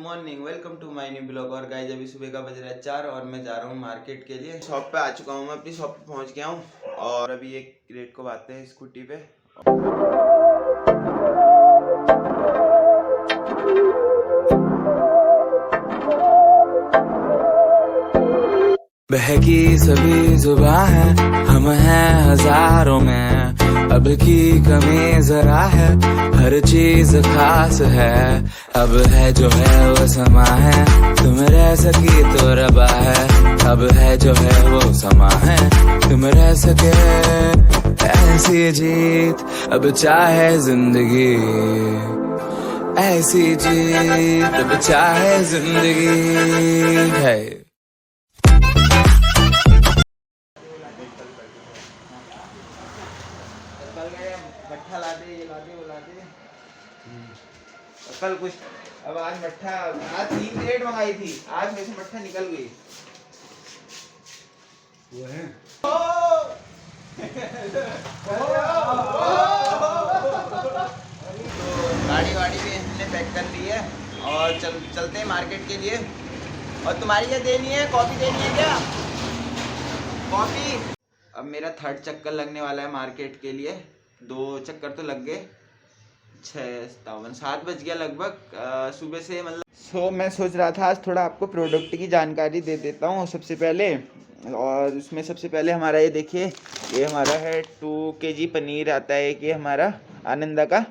Morning, welcome to my new blog. और guys अभी सुबह का बज रहा है 4 और मैं जा रहा हूँ मार्केट के लिए। शॉप पे आ चुका हूँ, मैं अपनी शॉप पे पहुँच गया हूँ और अभी एक रेट को बातें हैं स्कूटी पे। बहकी सभी जुबां है, हम हैं हजारों में, अब की कमी जरा है, हर चीज खास है। अब है जो है वो समा है, तुम रह सकी तो रबा है। अब है जो है वो समा है, तुम रह सके ऐसी जीत। अब चाहे जिंदगी ऐसी जीत, अब चाहे जिंदगी है। कल गए मट्ठा ला दे, ये ला दे, वो ला दे। कल कुछ, अब आज मट्ठा, आज 3 प्लेट मंगाई थी, आज मेरे से मट्ठा निकल गई। वो है गाड़ी वाड़ी भी हमने पैक कर ली है और चलते हैं मार्केट के लिए। और तुम्हारी क्या देनी है, कॉफी देनी है क्या? कॉफी। अब मेरा 3rd चक्कर लगने वाला है मार्केट के लिए। 2 चक्कर तो लग गए, 7 बज गया लगभग सुबह से, मतलब मैं सोच रहा था आज थोड़ा आपको प्रोडक्ट की जानकारी दे देता हूँ सबसे पहले। और उसमें सबसे पहले हमारा ये देखिए, ये हमारा है 2 kg पनीर आता है कि हमारा आनंदा का।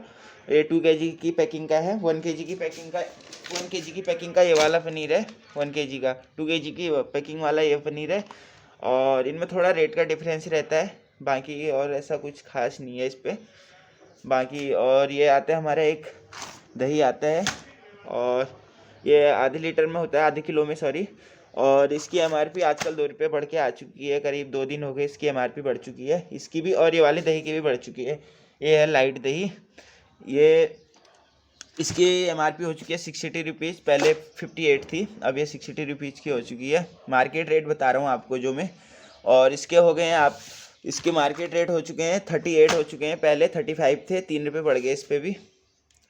ये 2 kg की पैकिंग का है, 1 kg की पैकिंग का, 1 kg की पैकिंग का ये वाला पनीर है 1 kg का। 2 kg की पैकिंग वाला ये पनीर है। और इनमें थोड़ा रेट का डिफरेंस रहता है, बाकी और ऐसा कुछ खास नहीं है इस पर बाकी। और ये आता है हमारा एक दही आता है, और ये आधे लीटर में होता है, आधे किलो में सॉरी। और इसकी एमआरपी आजकल 2 रुपये बढ़ के आ चुकी है, करीब 2 दिन हो गए इसकी एमआरपी बढ़ चुकी है इसकी भी, और ये वाले दही की भी बढ़ चुकी है। ये है लाइट दही, ये इसकी एमआरपी हो चुकी है 60 रुपीज़, पहले 58 थी, अब ये 60 रुपीज़ की हो चुकी है। मार्केट रेट बता रहा हूँ आपको जो मैं। और इसके हो गए हैं आप, इसके मार्केट रेट हो चुके हैं 38 हो चुके हैं, पहले 35 थे, 3 रुपये बढ़ गए इस पर भी।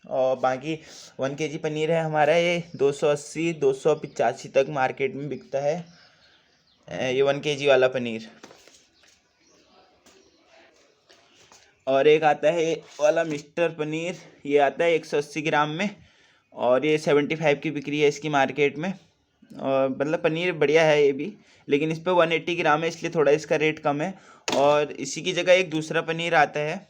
और बाकी 1 kg पनीर है हमारा, ये 280 285 तक मार्केट में बिकता है ये 1 kg वाला पनीर। और एक आता है ये वाला मिस्टर पनीर, ये आता है 180 ग्राम में, और ये 75 की बिक्री है इसकी मार्केट में। और मतलब पनीर बढ़िया है ये भी, लेकिन इस पर 180 ग्राम है इसलिए थोड़ा इसका रेट कम है। और इसी की जगह एक दूसरा पनीर आता है,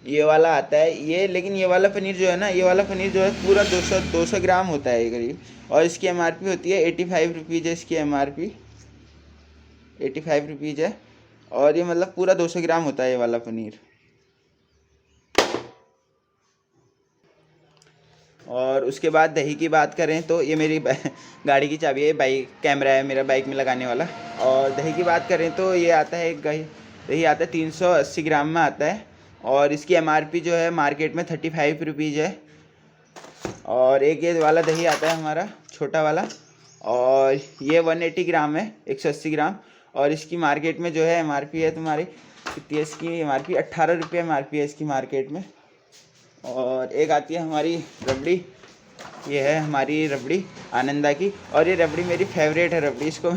ये वाला आता है ये, लेकिन ये वाला पनीर जो है ना, ये वाला पनीर जो है पूरा 200 ग्राम होता है करीब, और इसकी एमआरपी होती है 85 रुपीज़ है इसकी एमआरपी, 85 रुपीज़ है। और ये मतलब पूरा 200 ग्राम होता है ये वाला पनीर। और उसके बाद दही की बात करें तो ये मेरी गाड़ी की चाबी है, बाइक कैमरा है मेरा बाइक में लगाने वाला। और दही की बात करें तो ये आता है दही आता है 380 ग्राम में आता है, और इसकी एमआरपी जो है मार्केट में 35 रुपीज़ है। और एक ये वाला दही आता है हमारा छोटा वाला, और ये 180 ग्राम है, 180 ग्राम, और इसकी मार्केट में जो है एमआरपी है तुम्हारी कितनी है, इसकी एमआरपी 18 रुपये एमआरपी है इसकी मार्केट में। और एक आती है हमारी रबड़ी, ये है हमारी रबड़ी आनंदा की, और ये रबड़ी मेरी फेवरेट है रबड़ी, इसको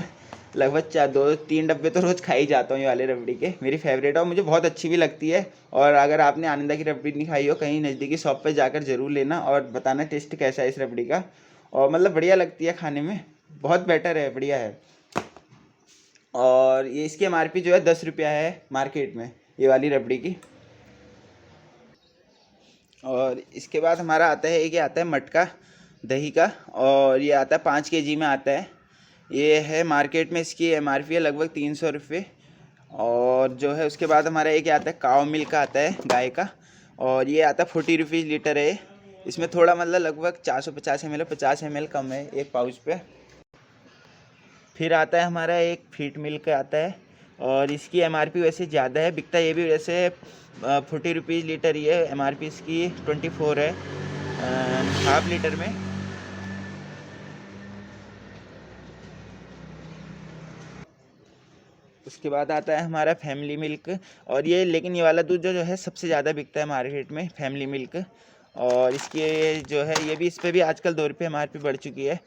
लगभग 2-3 डब्बे तो रोज़ खा ही जाता हूँ ये वाले रबड़ी के, मेरी फेवरेट है और मुझे बहुत अच्छी भी लगती है। और अगर आपने आनंदा की रबड़ी नहीं खाई हो, कहीं नज़दीकी शॉप पे जाकर ज़रूर लेना और बताना टेस्ट कैसा है इस रबड़ी का। और मतलब बढ़िया लगती है खाने में, बहुत बेटर है, बढ़िया है। और ये इसकी एमआरपी जो है 10 रुपया है मार्केट में ये वाली रबड़ी की। और इसके बाद हमारा आता है, ये आता है मटका दही का, और ये आता है 5 kg में आता है। ये है मार्केट में इसकी एमआरपी है लगभग 300 रुपये। और जो है उसके बाद हमारा एक आता है काव मिल्क का आता है गाय का, और ये आता है 40 रुपीज़ लीटर है। इसमें थोड़ा मतलब लगभग 450 ml है, 50 ml कम है एक पाउच पे। फिर आता है हमारा एक फीट मिल्क आता है, और इसकी एमआरपी वैसे ज़्यादा है, बिकता ये भी वैसे 40 रुपीज़ लीटर ही है, एमआरपी इसकी 24 है हाफ लीटर में। उसके बाद आता है हमारा फैमिली मिल्क, और ये लेकिन ये वाला दूध जो है सबसे ज़्यादा बिकता है मार्केट में, फैमिली मिल्क। और इसकी जो है ये भी, इस पर भी आजकल 2 रुपये MRP बढ़ चुकी है।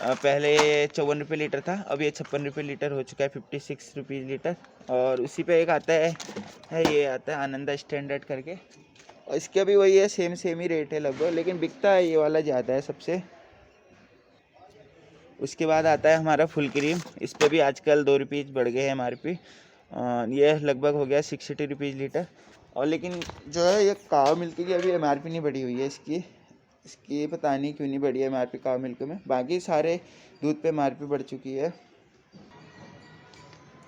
पहले 54 रुपये लीटर था, अब ये 56 रुपये लीटर हो चुका है, 56 रुपीज़ लीटर। और उसी पे एक आता है ये आता है आनंदा स्टैंडर्ड करके, और इसका भी वही है, सेम ही रेट है लगभग, लेकिन बिकता है ये वाला ज़्यादा है सबसे। उसके बाद आता है हमारा फुल क्रीम, इस पर भी आजकल 2 रुपीज़ बढ़ गए हैं MRP। ये लगभग हो गया 60 रुपीज़ लीटर। और लेकिन जो है ये काव मिल्क की अभी MRP नहीं बढ़ी हुई है इसकी पता नहीं क्यों नहीं बढ़ी है MRP काव मिल्क में। बाकी सारे दूध पे MRP बढ़ चुकी है।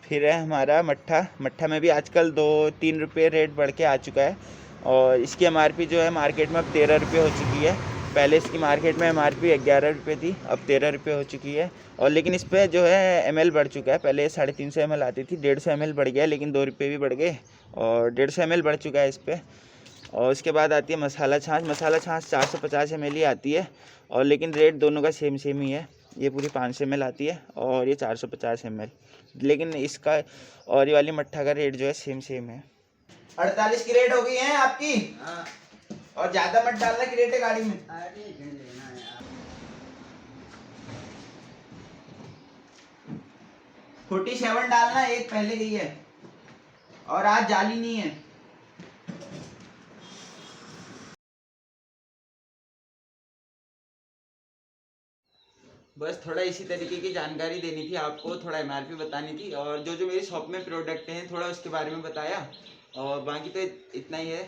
फिर है हमारा मट्ठा में भी आजकल 2-3 रुपये रेट बढ़ के आ चुका है। और इसकी MRP जो है मार्केट में अब 13 रुपये हो चुकी है। पहले इसकी मार्केट में MRP 11 रुपये थी, अब 13 रुपये हो चुकी है। और लेकिन इस पर जो है ml बढ़ चुका है, पहले 350 ml आती थी, 150 ml बढ़ गया, लेकिन 2 रुपये भी बढ़ गए और 150 ml बढ़ चुका है इस पर। और उसके बाद आती है मसाला छाछ 450 ml ही आती है, और लेकिन रेट दोनों का सेम ही है। ये पूरी 500 ml आती है और ये 450 ml, लेकिन इसका और ये वाली मट्ठा का रेट जो है सेम है। 48 की रेट हो गई है आपकी। और ज्यादा मत डालना की रेट है गाड़ी में। 47 डालना, एक पहले गई है और आज जाली नहीं है। बस थोड़ा इसी तरीके की जानकारी देनी थी आपको, थोड़ा MRP बतानी थी, और जो मेरी शॉप में प्रोडक्ट हैं थोड़ा उसके बारे में बताया, और बाकी तो इतना ही है।